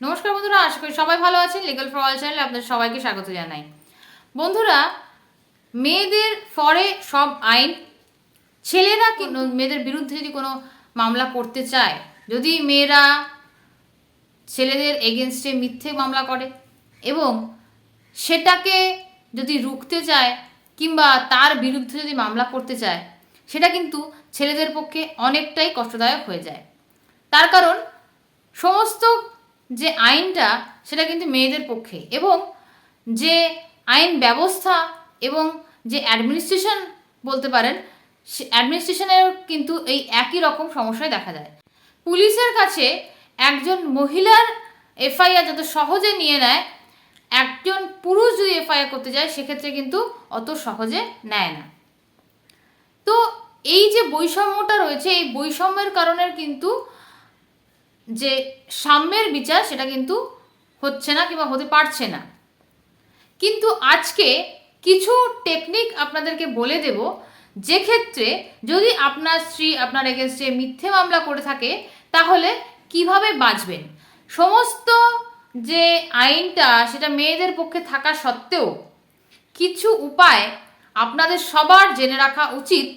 নমস্কার বন্ধুরা, আশা করি সবাই ভালো আছেন। লিগাল ফর অল চ্যানেলে আপনাদের সবাইকে স্বাগত জানাই। বন্ধুরা, মেয়েদের ফরে সব আইন, ছেলেরা কিন্তু মেয়েদের বিরুদ্ধে যদি কোনো মামলা করতে চায়, যদি মেয়েরা ছেলেদের এগেনস্টে মিথ্যে মামলা করে এবং সেটাকে যদি রুখতে চায় কিংবা তার বিরুদ্ধে যদি মামলা করতে চায়, সেটা কিন্তু ছেলেদের পক্ষে অনেকটাই কষ্টদায়ক হয়ে যায়। তার কারণ সমস্ত যে আইনটা সেটা কিন্তু মেয়েদের পক্ষে, এবং যে আইন ব্যবস্থা এবং যে অ্যাডমিনিস্ট্রেশন বলতে পারেন, অ্যাডমিনিস্ট্রেশনের কিন্তু এই একই রকম সমস্যায় দেখা যায়। পুলিশের কাছে একজন মহিলার এফআইআর যত সহজে নিয়ে নেয়, একজন পুরুষ যদি এফআইআর করতে যায় সেক্ষেত্রে কিন্তু অত সহজে নেয় না। তো এই যে বৈষম্যটা রয়েছে, এই বৈষম্যের কারণে কিন্তু যে সাম্যের বিচার সেটা কিন্তু হচ্ছে না কিংবা হতে পারছে না। কিন্তু আজকে কিছু টেকনিক আপনাদেরকে বলে দেব, যে ক্ষেত্রে যদি আপনার স্ত্রী আপনার এগেনস্টে মিথ্যে মামলা করে থাকে তাহলে কিভাবে বাঁচবেন। সমস্ত যে আইনটা সেটা মেয়েদের পক্ষে থাকা সত্ত্বেও কিছু উপায় আপনাদের সবার জেনে রাখা উচিত,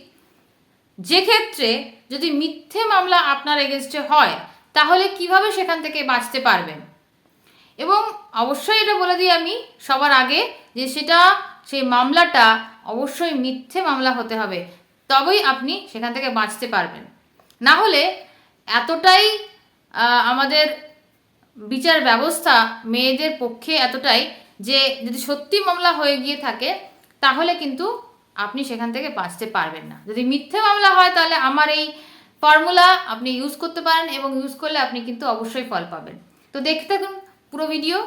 যে ক্ষেত্রে যদি মিথ্যে মামলা আপনার এগেনস্টে হয় তাহলে কিভাবে সেখান থেকে বাঁচতে পারবেন। এবং অবশ্যই এটা বলে দিই আমি সবার আগে যে সেই মামলাটা অবশ্যই মিথ্যে মামলা হতে হবে, তবেই আপনি সেখান থেকে বাঁচতে পারবেন। না হলে এতটাই আমাদের বিচার ব্যবস্থা মেয়েদের পক্ষে এতটাই যে যদি সত্যি মামলা হয়ে গিয়ে থাকে তাহলে কিন্তু আপনি সেখান থেকে বাঁচতে পারবেন না। যদি মিথ্যে মামলা হয় তাহলে আমার এই ফর্মুলা আপনি ইউজ করতে পারেন, এবং ইউজ করলে আপনি কিন্তু অবশ্যই ফল পাবেন। তো দেখতে থাকুন পুরো ভিডিও।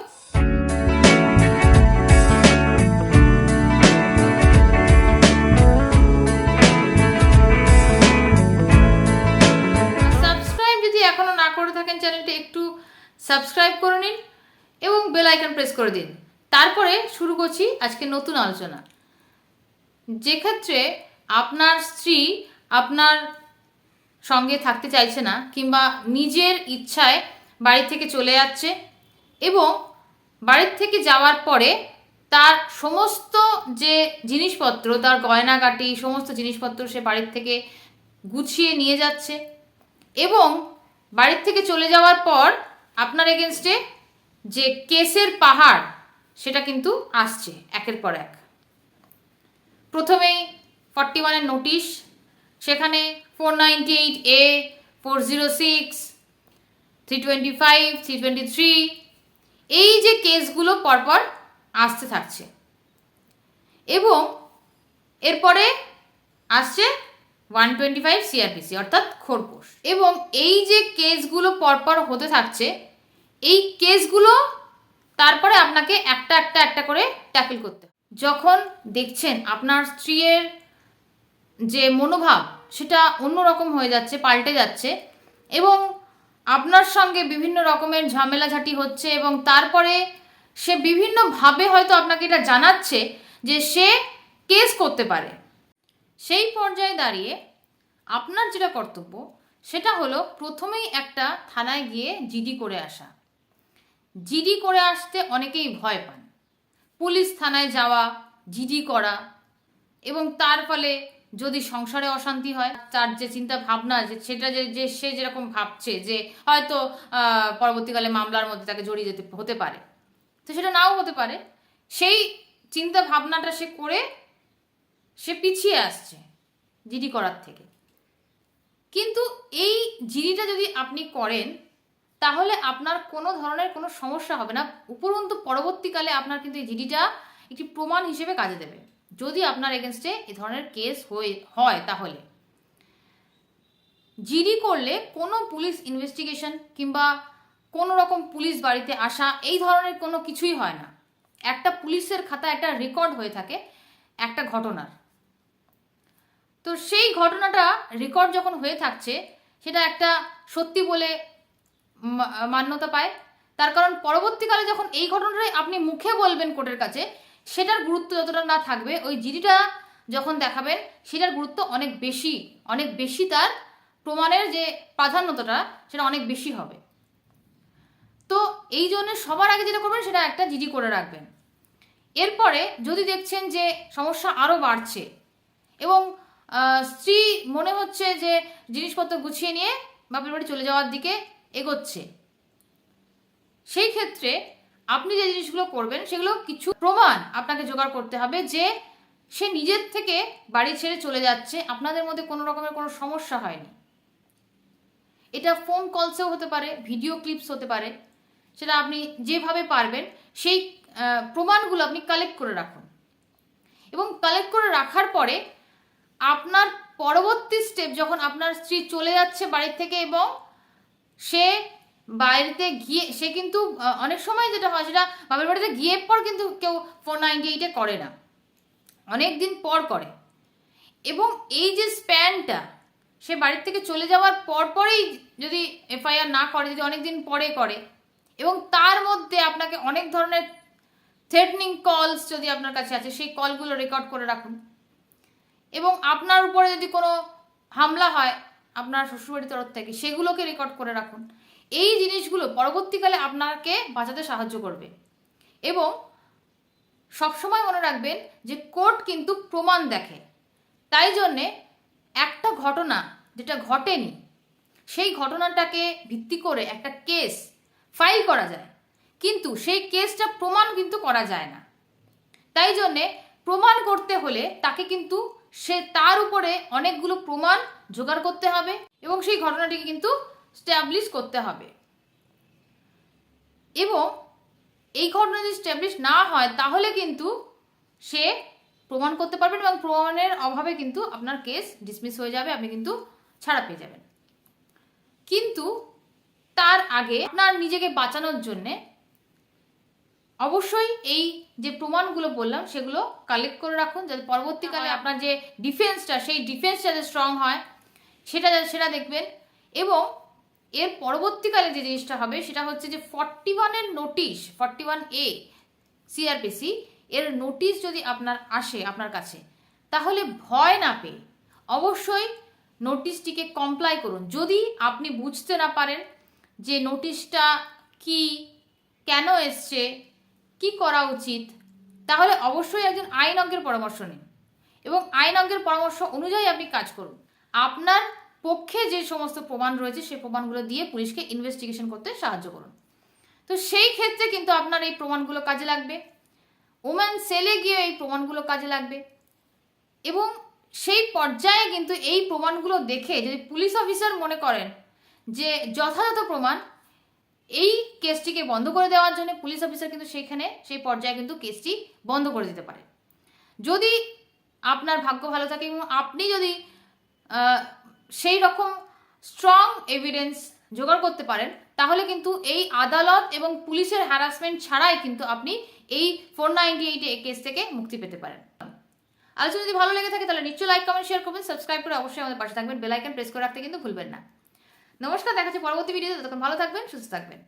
সাবস্ক্রাইব যদি এখনো না করে থাকেন চ্যানেলটি একটু সাবস্ক্রাইব করে নিন এবং বেল আইকন প্রেস করে দিন। তারপরে শুরু করছি আজকে নতুন আলোচনা। যে ক্ষেত্রে আপনার স্ত্রী আপনার সঙ্গে থাকতে চাইছে না কিংবা নিজের ইচ্ছায় বাড়ি থেকে চলে যাচ্ছে, এবং বাড়ির থেকে যাওয়ার পরে তার সমস্ত যে জিনিসপত্র, তার গয়নাগাটি সমস্ত জিনিসপত্র সে বাড়ির থেকে গুছিয়ে নিয়ে যাচ্ছে, এবং বাড়ির থেকে চলে যাওয়ার পর আপনার এগেনস্টে যে কেসের পাহাড় সেটা কিন্তু আসছে একের পর এক। প্রথমেই 41-এর নোটিশ, সেখানে 498A, 406, 325, 323 এই যে কেসগুলো পরপর আসতে থাকছে, এবং এরপরে আসছে 125 CRPC অর্থাৎ খোরপোশ। এবং এই যে কেসগুলো পরপর হতে থাকছে, এই কেসগুলো তারপরে আপনাকে একটা একটা একটা করে ট্যাকেল করতে। যখন দেখছেন আপনার স্ত্রীর যে মনোভাব সেটা অন্যরকম হয়ে যাচ্ছে, পাল্টে যাচ্ছে, এবং আপনার সঙ্গে বিভিন্ন রকমের ঝামেলাঝাটি হচ্ছে, এবং তারপরে সে বিভিন্নভাবে হয়তো আপনাকে এটা জানাচ্ছে যে সে কেস করতে পারে, সেই পর্যায়ে দাঁড়িয়ে আপনার যেটা কর্তব্য সেটা হলো প্রথমেই একটা থানায় গিয়ে জিডি করে আসা। জিডি করে আসতে অনেকেই ভয় পান। পুলিশ থানায় যাওয়া, জিডি করা, এবং তার ফলে যদি সংসারে অশান্তি হয়, তার যে চিন্তা ভাবনা সেটা যে সে যেরকম ভাবছে যে হয়তো পরবর্তীকালে মামলার মধ্যে তাকে জড়িয়ে যেতে হতে পারে, তো সেটা নাও হতে পারে। সেই চিন্তা ভাবনাটা সে করে সে পিছিয়ে আসছে জিডি করার থেকে। কিন্তু এই জিডিটা যদি আপনি করেন তাহলে আপনার কোনো ধরনের কোনো সমস্যা হবে না, উপরন্তু পরবর্তীকালে আপনার কিন্তু এই জিডিটা একটি প্রমাণ হিসেবে কাজে দেবে। যদি আপনার এগেনস্টে এ ধরনের কেস হয় তাহলে জিডি করলে কোনো পুলিশ ইনভেস্টিগেশন কিংবা কোনো রকম পুলিশ বাড়িতে আসা এই ধরনের কোনো কিছুই হয় না। একটা পুলিশের খাতায় একটা রেকর্ড হয়ে থাকে একটা ঘটনার। তো সেই ঘটনাটা রেকর্ড যখন হয়ে থাকছে সেটা একটা সত্যি বলে মান্যতা পায়। তার কারণ পরবর্তীকালে যখন এই ঘটনাটাই আপনি মুখে বলবেন কোর্টের কাছে, সেটার গুরুত্ব যতটা না থাকবে, ওই জিডিটা যখন দেখাবেন সেটার গুরুত্ব অনেক বেশি, তার প্রমাণের যে প্রাধান্যতাটা সেটা অনেক বেশি হবে। তো এই জন্য সবার আগে যেটা করবেন সেটা একটা জিডি করে রাখবেন। এরপরে যদি দেখছেন যে সমস্যা আরও বাড়ছে এবং স্ত্রী মনে হচ্ছে যে জিনিসপত্র গুছিয়ে নিয়ে বাপের বাড়ি চলে যাওয়ার দিকে এগোচ্ছে, সেই ক্ষেত্রে আপনি যে জিনিসগুলো করবেন সেগুলো কিছু প্রমাণ আপনাকে জোগাড় করতে হবে যে সে নিজের থেকে বাড়ি ছেড়ে চলে যাচ্ছে, আপনাদের মধ্যে কোনো রকমের কোনো সমস্যা হয়নি। এটা ফোন কলসেও হতে পারে, ভিডিও ক্লিপস হতে পারে, সেটা আপনি যেভাবে পারবেন সেই প্রমাণগুলো আপনি কালেক্ট করে রাখুন। এবং কালেক্ট করে রাখার পরে আপনার পরবর্তী স্টেপ, যখন আপনার স্ত্রী চলে যাচ্ছে বাড়ির থেকে এবং সে বাড়িতে গিয়ে, সে কিন্তু অনেক সময় যেটা হয় সেটা বাপের বাড়িতে গিয়ে পর কিন্তু কেউ 498-এ করে না, অনেক দিন পর করে। এবং এই যে স্প্যানটা, সে বাড়ির থেকে চলে যাওয়ার পরপরেই যদি এফআইআর না করে, যদি অনেক দিন পরে করে, এবং তার মধ্যে আপনাকে অনেক ধরনের থ্রেটনিং কলস যদি আপনার কাছে আছে সেই কলগুলো রেকর্ড করে রাখুন। এবং আপনার উপরে যদি কোনো হামলা হয় আপনার শ্বশুরবাড়ির তরফ থেকে, সেগুলোকে রেকর্ড করে রাখুন। এই জিনিসগুলো পরবর্তীকালে আপনাকে বাঁচাতে সাহায্য করবে। এবং সবসময় মনে রাখবেন যে কোর্ট কিন্তু প্রমাণ দেখে, তাই জন্যে একটা ঘটনা যেটা ঘটেনি সেই ঘটনাটাকে ভিত্তি করে একটা কেস ফাইল করা যায়, কিন্তু সেই কেসটা প্রমাণ কিন্তু করা যায় না। তাই জন্যে প্রমাণ করতে হলে তাকে কিন্তু তার উপরে অনেকগুলো প্রমাণ জোগাড় করতে হবে এবং সেই ঘটনাটিকে কিন্তু স্ট্যাবলিশ করতে হবে। এবং এই ঘটনা যদি স্ট্যাবলিশ না হয় তাহলে কিন্তু সে প্রমাণ করতে পারবেন এবং প্রমাণের অভাবে কিন্তু আপনার কেস ডিসমিস হয়ে যাবে, আপনি কিন্তু ছাড়া পেয়ে যাবেন। কিন্তু তার আগে আপনার নিজেকে বাঁচানোর জন্যে অবশ্যই এই যে প্রমাণগুলো বললাম সেগুলো কালেক্ট করে রাখুন, যাতে পরবর্তীকালে আপনার যে ডিফেন্সটা, সেই ডিফেন্সটা যাতে স্ট্রং হয় সেটা দেখবেন। এবং এর পরবর্তীকালে যে জিনিসটা হবে সেটা হচ্ছে যে 41-এর নোটিশ, 41A সিআরপিসি এর নোটিশ যদি আপনার আসে আপনার কাছে, তাহলে ভয় না পেয়ে অবশ্যই নোটিশটিকে কমপ্লাই করুন। যদি আপনি বুঝতে না পারেন যে নোটিশটা কি, কেন এসছে, কি করা উচিত, তাহলে অবশ্যই একজন আইনজ্ঞের পরামর্শ নিন এবং আইনজ্ঞের পরামর্শ অনুযায়ী আপনি কাজ করুন। আপনার পক্ষে যে সমস্ত প্রমাণ রয়েছে সেই প্রমাণগুলো দিয়ে পুলিশকে ইনভেস্টিগেশন করতে সাহায্য করুন। তো সেই ক্ষেত্রে কিন্তু আপনার এই প্রমাণগুলো কাজে লাগবে, ওম্যান সেলে গিয়ে এই প্রমাণগুলো কাজে লাগবে। এবং সেই পর্যায়ে কিন্তু এই প্রমাণগুলো দেখে যদি পুলিশ অফিসার মনে করেন যে যথাযথ প্রমাণ এই কেসটিকে বন্ধ করে দেওয়ার জন্য, পুলিশ অফিসার কিন্তু সেই পর্যায়ে কিন্তু কেসটি বন্ধ করে দিতে পারে। যদি আপনার ভাগ্য ভালো থাকে এবং আপনি যদি সেই রকম স্ট্রং এভিডেন্স জোগাড় করতে পারেন, তাহলে কিন্তু এই আদালত এবং পুলিশের হ্যারাসমেন্ট ছাড়াই কিন্তু আপনি এই 498 কেস থেকে মুক্তি পেতে পারেন। আলোচনা যদি ভালো লেগে থাকে তাহলে নিশ্চয়ই লাইক, কমেন্ট, শেয়ার করবেন, সাবস্ক্রাইব করে অবশ্যই আমাদের পাশে থাকবেন, বেল আইকন প্রেস করে রাখতে কিন্তু ভুলবেন না। নমস্কার, দেখা হচ্ছে পরবর্তী ভিডিওতে। ততক্ষণ ভালো থাকবেন, সুস্থ থাকবেন।